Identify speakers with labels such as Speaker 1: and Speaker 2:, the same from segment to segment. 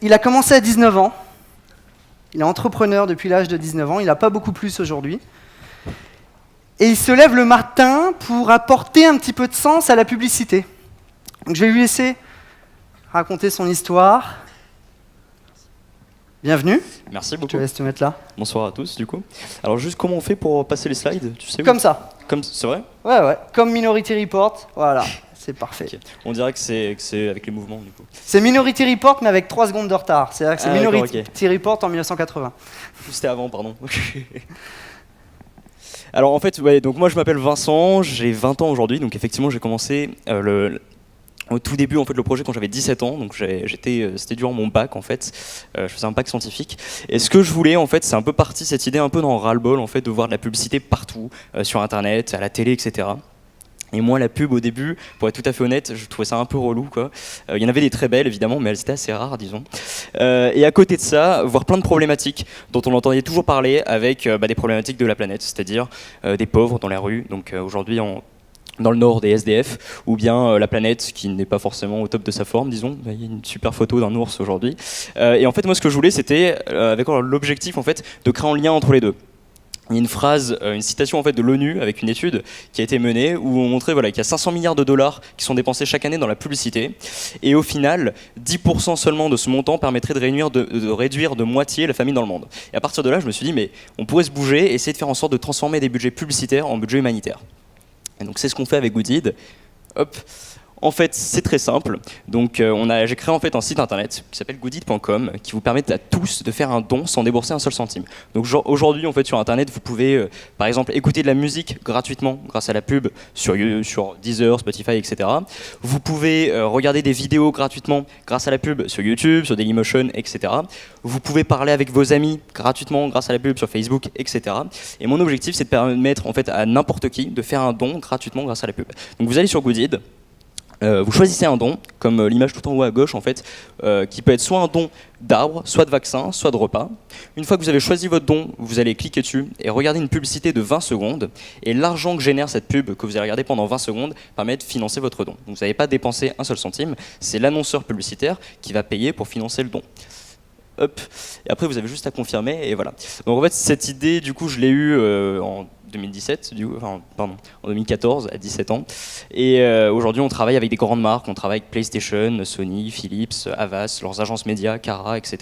Speaker 1: il a commencé à 19 ans. Il est entrepreneur depuis l'âge de 19 ans. Il n'a pas beaucoup plus aujourd'hui. Et il se lève le matin pour apporter un petit peu de sens à la publicité. Donc, je vais lui laisser raconter son histoire. Bienvenue.
Speaker 2: Merci beaucoup.
Speaker 1: Je te laisse te mettre là.
Speaker 2: Bonsoir à tous, du coup. Alors, juste comment on fait pour passer les slides, tu sais où?
Speaker 1: Comme ça.
Speaker 2: C'est vrai?
Speaker 1: Ouais. Comme Minority Report. Voilà, c'est parfait.
Speaker 2: Okay. On dirait que c'est avec les mouvements, du coup.
Speaker 1: C'est Minority Report, mais avec 3 secondes de retard. C'est-à-dire que c'est Minority Report en 1980.
Speaker 2: C'était avant, pardon. Alors, en fait, ouais, donc moi, je m'appelle Vincent, j'ai 20 ans aujourd'hui. Donc, effectivement, j'ai commencé au tout début, en fait, le projet quand j'avais 17 ans, donc c'était durant mon bac en fait, je faisais un bac scientifique. Et ce que je voulais en fait, c'est un peu parti cette idée un peu dans ras-le-bol en fait, de voir de la publicité partout, sur internet, à la télé, etc. Et moi, la pub au début, pour être tout à fait honnête, je trouvais ça un peu relou, quoi. Il y en avait des très belles évidemment, mais elles étaient assez rares, disons. Et à côté de ça, voir plein de problématiques dont on entendait toujours parler avec des problématiques de la planète, c'est-à-dire des pauvres dans la rue. Donc aujourd'hui dans le nord des SDF, ou bien la planète qui n'est pas forcément au top de sa forme, disons. Il y a une super photo d'un ours aujourd'hui. Et en fait, moi, ce que je voulais, c'était, avec l'objectif en fait, de créer un lien entre les deux. Il y a une phrase, une citation en fait, de l'ONU avec une étude qui a été menée où on montrait qu'il y a 500 milliards de dollars qui sont dépensés chaque année dans la publicité. Et au final, 10% seulement de ce montant permettrait de réduire de moitié la famine dans le monde. Et à partir de là, je me suis dit, mais on pourrait se bouger et essayer de faire en sorte de transformer des budgets publicitaires en budgets humanitaires. Et donc c'est ce qu'on fait avec Goodid. Hop. En fait, c'est très simple. Donc, j'ai créé en fait un site internet qui s'appelle goodid.com qui vous permet à tous de faire un don sans débourser un seul centime. Donc, aujourd'hui, en fait, sur internet, vous pouvez, par exemple, écouter de la musique gratuitement grâce à la pub sur Deezer, Spotify, etc. Vous pouvez regarder des vidéos gratuitement grâce à la pub sur YouTube, sur Dailymotion, etc. Vous pouvez parler avec vos amis gratuitement grâce à la pub sur Facebook, etc. Et mon objectif, c'est de permettre en fait à n'importe qui de faire un don gratuitement grâce à la pub. Donc, vous allez sur Goodid. Vous choisissez un don, comme l'image tout en haut à gauche en fait, qui peut être soit un don d'arbres, soit de vaccins, soit de repas. Une fois que vous avez choisi votre don, vous allez cliquer dessus et regarder une publicité de 20 secondes. Et l'argent que génère cette pub que vous allez regarder pendant 20 secondes permet de financer votre don. Donc vous n'avez pas dépensé un seul centime, c'est l'annonceur publicitaire qui va payer pour financer le don. Hop. Et après vous avez juste à confirmer et voilà. Donc en fait cette idée du coup je l'ai eue en 2017, en 2014 à 17 ans. Et aujourd'hui on travaille avec des grandes marques, on travaille avec PlayStation, Sony, Philips, Havas, leurs agences médias, Cara, etc.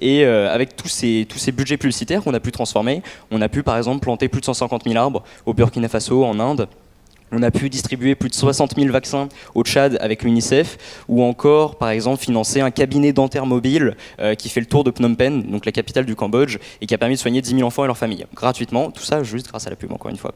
Speaker 2: Et avec tous ces budgets publicitaires qu'on a pu transformer, on a pu par exemple planter plus de 150 000 arbres au Burkina Faso, en Inde. On a pu distribuer plus de 60 000 vaccins au Tchad avec l'UNICEF, ou encore, par exemple, financer un cabinet dentaire mobile qui fait le tour de Phnom Penh, donc la capitale du Cambodge, et qui a permis de soigner 10 000 enfants et leurs familles, gratuitement, tout ça juste grâce à la pub, encore une fois.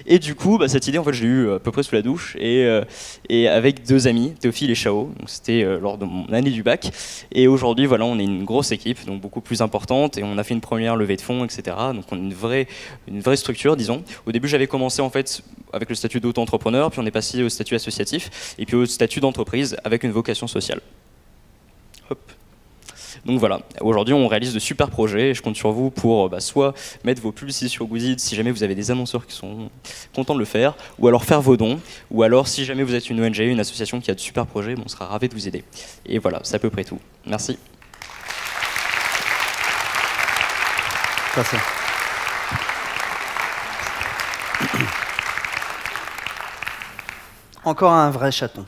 Speaker 2: Et du coup, cette idée, en fait, je l'ai eue à peu près sous la douche, et avec 2 amis, Théophile et Chao, donc c'était lors de mon année du bac, et aujourd'hui, voilà, on est une grosse équipe, donc beaucoup plus importante, et on a fait une première levée de fonds, etc., donc on est une vraie structure, disons. Au début, j'avais commencé, en fait, avec le statut d'auto-entrepreneur, puis on est passé au statut associatif, et puis au statut d'entreprise avec une vocation sociale. Hop. Donc voilà, aujourd'hui on réalise de super projets, et je compte sur vous pour soit mettre vos publicités sur Goodid si jamais vous avez des annonceurs qui sont contents de le faire, ou alors faire vos dons, ou alors si jamais vous êtes une ONG, une association qui a de super projets, on sera ravis de vous aider. Et voilà, c'est à peu près tout. Merci.
Speaker 1: Merci. Encore un vrai chaton.